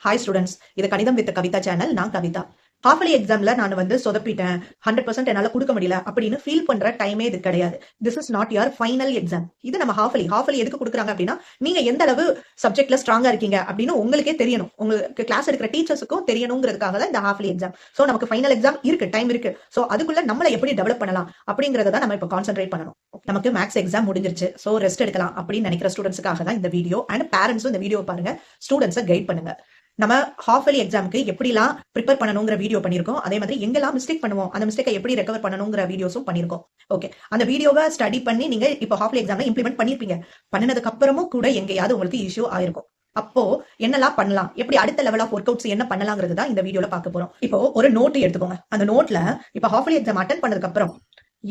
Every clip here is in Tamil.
ஹாய் ஸ்டூடெண்ட்ஸ், இது கணிதம் வித் கவிதா சேனல். நான் கவிதா. ஹாஃப்லி எக்ஸாம்ல நான் சொதப்பிட்டேன், 100% என்னால கொடுக்க முடியல அப்படின்னு ஃபீல் பண்ற டைமே இது கிடையாது. This is not your final exam. இது நம்ம ஹாஃப்லி எதுக்கு கொடுக்குறாங்க அப்படின்னா, நீங்க எந்த அளவு சப்ஜெக்ட்ல ஸ்ட்ராங்கா இருக்கீங்க அப்படின்னு உங்களுக்கே தெரியணும், உங்களுக்கு கிளாஸ் எடுக்கிற டீச்சர்ஸுக்கும் தெரியணுங்கிறதுக்காக தான் இந்த ஹாஃப்லி எக்ஸாம். ஸோ நமக்கு ஃபைனல் எக்ஸாம் இருக்கு, டைம் இருக்கு. ஸோ அதுக்குள்ள நம்மளை எப்படி டெவலப் பண்ணலாம் அப்படிங்கறத தான் நம்ம இப்போ கான்சென்ட்ரேட் பண்ணணும். நமக்கு மேக்ஸ் எக்ஸாம் முடிஞ்சிருச்சு, ஸோ ரெஸ்ட் எடுக்கலாம் அப்படின்னு நினைக்கிற ஸ்டூடெண்ட்ஸுக்காக தான் இந்த வீடியோ. அண்ட் பேரண்ட்ஸும் இந்த வீடியோ பாருங்க, ஸ்டூடெண்ட்ஸை கைட் பண்ணுங்க. நம்ம ஹாஃப்லி எக்ஸாமுக்கு எப்படிலாம் ப்ரிப்பேர் பண்ணணுங்கிற வீடியோ பண்ணியிருக்கோம். அதே மாதிரி எங்கெல்லாம் மிஸ்டேக் பண்ணுவோம், அந்த மிஸ்டேக்கை எப்படி ரெக்கவர் பண்ணணுங்கிற வீடியோஸும் பண்ணியிருக்கோம். ஓகே, அந்த வீடியோவை ஸ்டடி பண்ணி நீங்க இப்போ ஹாஃப்லி எக்ஸாம்ல இம்ப்ளிமெண்ட் பண்ணிருப்பீங்க. பண்ணதுக்கு அப்புறமும் கூட எங்கேயாவது உங்களுக்கு இஷ்யூ ஆயிருக்கும். அப்போ என்னெல்லாம் பண்ணலாம், எப்படி அடுத்த லெவல் ஆஃப் ஒர்க் அவுட்ஸ் என்ன பண்ணலாங்கிறது தான் இந்த வீடியோல பார்க்க போறோம். இப்போ ஒரு நோட் எடுத்துக்கோங்க. அந்த நோட்ல இப்போ ஹாஃப்லி எக்ஸாம் அட்டன் பண்ணதுக்கு அப்புறம்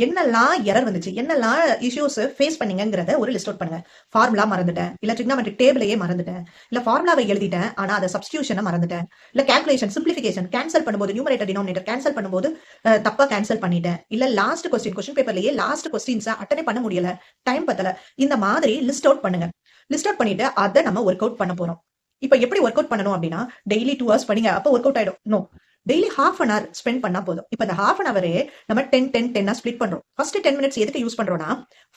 என்னெல்லாம் எரர் வந்துச்சு, என்னெல்லாம் இஷ்யூஸ் ஃபேஸ் பண்ணீங்கிறத ஒரு லிஸ்ட் அவுட் பண்ணுங்க. ஃபார்முலா மறந்துட்டேன், இல்ல ட்ரிக்னாமெட்ரிக் டேபிளையே மறந்துட்டேன், இல்ல ஃபார்முலாவை எழுதிட்டேன் ஆனா அதை சப்ஸ்டியூஷனை மறந்துட்டேன், இல்ல கால்குலேஷன் சிம்பிளிஃபிகேஷன் கேன்சல் பண்ணும்போது நியூமரேட்டர் டினாமினேட்டர் கேன்சல் பண்ணும்போது தப்பா கேன்சல் பண்ணிட்டேன், இல்ல லாஸ்ட் கொஸ்டின் பேப்பர்லயே லாஸ்ட் கொஸ்டின்ஸ் அட்டனே பண்ண முடியல, டைம் பத்தல. இந்த மாதிரி லிஸ்ட் அவுட் பண்ணுங்க. லிஸ்ட் அவுட் பண்ணிட்டு அதை நம்ம ஒர்க் அவுட் பண்ண போறோம். இப்ப எப்படி ஒர்க் அவுட் பண்ணணும் அப்படின்னா, டெய்லி 2 hours படிங்க, அப்ப ஒர்க் அவுட் ஆயிடும். No, daily half an hour spend பண்ணா போதும். இப்ப இந்த half an hour நம்ம 10 ஸ்பிளிட் பண்றோம். ஃபர்ஸ்ட் 10 minutes எதுக்கு யூஸ் பண்றோம்னா,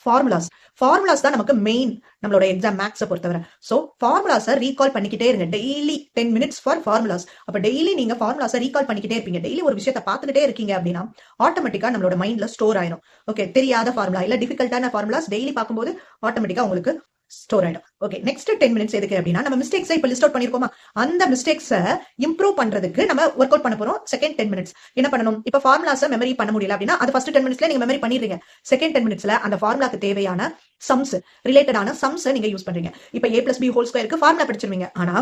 ஃபார்முலாஸ் தான் நமக்கு மெயின் நம்மளோட எக்ஸாம் மேக்ஸை பொறுத்தவரை. சோ ஃபார்முலாஸை ரீகால் பண்ணிக்கிட்டே இருங்க. Daily 10 minutes for formulas. அப்ப டெய்லி நீங்க ஃபார்முலாஸை ரீகால் பண்ணிக்கிட்டே இருப்பீங்க. டெய்லி ஒரு விஷயத்தை பார்த்துக்கிட்டே இருக்கீங்க அப்படின்னா ஆட்டோமேட்டிக்கா நம்மளோட மைண்ட்ல ஸ்டோர் ஆயிடும். ஓகே, தெரியாத ஃபார்முலா இல்ல டிஃபிகல்ட்டான ஃபார்முலாஸ் டெய்லி பார்க்கும்போது ஆட்டோமேட்டிக்கா உங்களுக்கு ஸ்டோர் ஆயிடும். ஓகே, நெக்ஸ்ட் 10 minutes எதுக்கு அப்படின்னா, நம்ம மிஸ்டேக்ஸை இப்ப லிஸ்ட் அவுட் பண்ணிருக்கோமா, அந்த மிஸ்டேக்ஸை இம்ப்ரூவ் பண்றதுக்கு நம்ம ஒர்க் அவுட் பண்ண போறோம். செகண்ட் 10 minutes என்ன பண்ணணும், இப்ப ஃபார்முலாஸை மெமரி பண்ண முடியல அப்படின்னா அது ஃபர்ஸ்ட் 10 minutesல நீங்க மெமரி பண்ணிடுறீங்க. செகண்ட் 10 minutesல அந்த ஃபார்முலாக்கு தேவையான சம்ஸ், ரிலேட்டடான சம்ஸை நீங்க யூஸ் பண்றீங்க. இப்ப a+b² ஃபார்முலா படிச்சிருவீங்க, ஆனா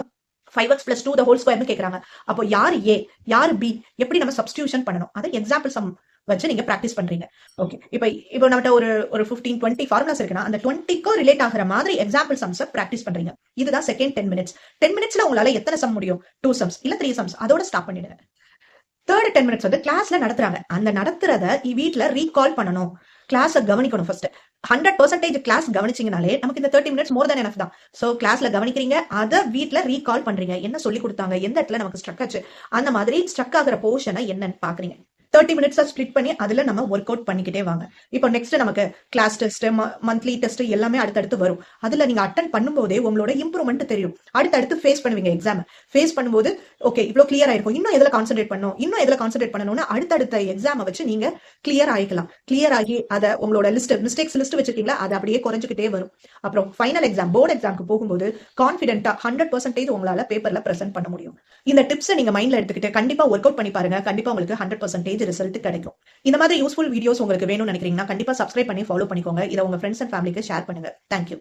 5x+2 கேக்குறாங்க. அப்போ யார் ஏ யார் பி, எப்படி நம்ம சப்ஸ்டியூஷன் பண்ணணும், அதை எக்ஸாம்பிள் சம் வச்சு நீங்க பிராக்டிஸ் பண்றீங்க. ஓகே, இப்போ நம்மகிட்ட ஒரு 15-20 ஃபார்முலாஸ் இருக்குன்னா அந்த 20க்கும் ரிலேட் ஆகிற மாதிரி எக்ஸாம்பிள் சம்ஸ் பிராக்டிஸ் பண்றீங்க. இதுதான் செகண்ட் 10 minutes. 10 minutesல உங்களால எத்தனை சம் முடியும், 2 sums இல்ல 3 sums, அதோட ஸ்டாப் பண்ணிடுங்க. தேர்ட் 10 minutes கிளாஸ்ல நடத்துறாங்க. அந்த நடத்துறத வீட்ல ரீகால் பண்ணணும். கிளாஸை கவனிக்கணும். ஃபர்ஸ்ட் 100% கிளாஸ் கவனிச்சீங்கனாலே நமக்கு இந்த 30 minutes மோர் தென் எனஃப் தான். சோ கிளாஸ்ல கவனிக்கிறீங்க, அதை வீட்ல ரீகால் பண்றீங்க. என்ன சொல்லி கொடுத்தாங்க, எந்த இடத்துல நமக்கு ஸ்ட்ரக் ஆச்சு, அந்த மாதிரி ஸ்ட்ரக் ஆகிற போர்ஷனை என்னன்னு பாக்குறீங்க. 30 minutes ஸ்பிளிட் பண்ணி அதுல நம்ம ஒர்க் அவுட் பண்ணிக்கிட்டே வாங்க. இப்போ நெக்ஸ்ட் நமக்கு கிளாஸ் டெஸ்ட், மந்த்லி டெஸ்ட் எல்லாமே அடுத்தடுத்து வரும். அதுல நீங்க அட்டன் பண்ணும்போதே உங்களோட இம்ப்ரூவ்மெண்ட் தெரியும். அடுத்தடுத்து ஃபேஸ் பண்ணுவீங்க. எக்ஸாம் ஃபேஸ் பண்ணும்போது ஓகே இவ்வளவு கிளியர் ஆயிருக்கும், இன்னும் எதுல கான்சென்ட்ரேட் பண்ணணும்னு அடுத்தடுத்த எக்ஸாமை வச்சு நீங்க கிளியர் ஆகிக்கலாம். கிளியர் ஆகி அதை உங்களோட மிஸ்டேக்ஸ் லிஸ்ட் வச்சிருக்கீங்களா, அது அப்படியே குறைஞ்சிக்கிட்டே வரும். அப்புறம் ஃபைனல் எக்ஸாம், போர்டு எக்ஸாமுக்கு போகும்போது கான்பிடென்ட்டா 100% உங்களால பேப்பர்ல பிரசென்ட் பண்ண முடியும். இந்த டிப்ஸை நீங்க மைண்ட்ல எடுத்துக்கிட்டு கண்டிப்பா ஒர்க் அவுட் பண்ணி பாருங்க. கண்டிப்பா உங்களுக்கு 100% ரிசல்ட் கிடைக்கும். இந்த மாதிரி யூஸ்ஃபுல் வீடியோஸ் உங்களுக்கு வேணும்னு நினைக்கிறீங்கன்னா கண்டிப்பா சப்ஸ்கிரைப் பண்ணி ஃபாலோ பண்ணிக்கோங்க. இதை உங்க ஃப்ரெண்ட்ஸ் அண்ட் ஃபேமிலிக்கு ஷேர் பண்ணுங்க. தேங்க்யூ.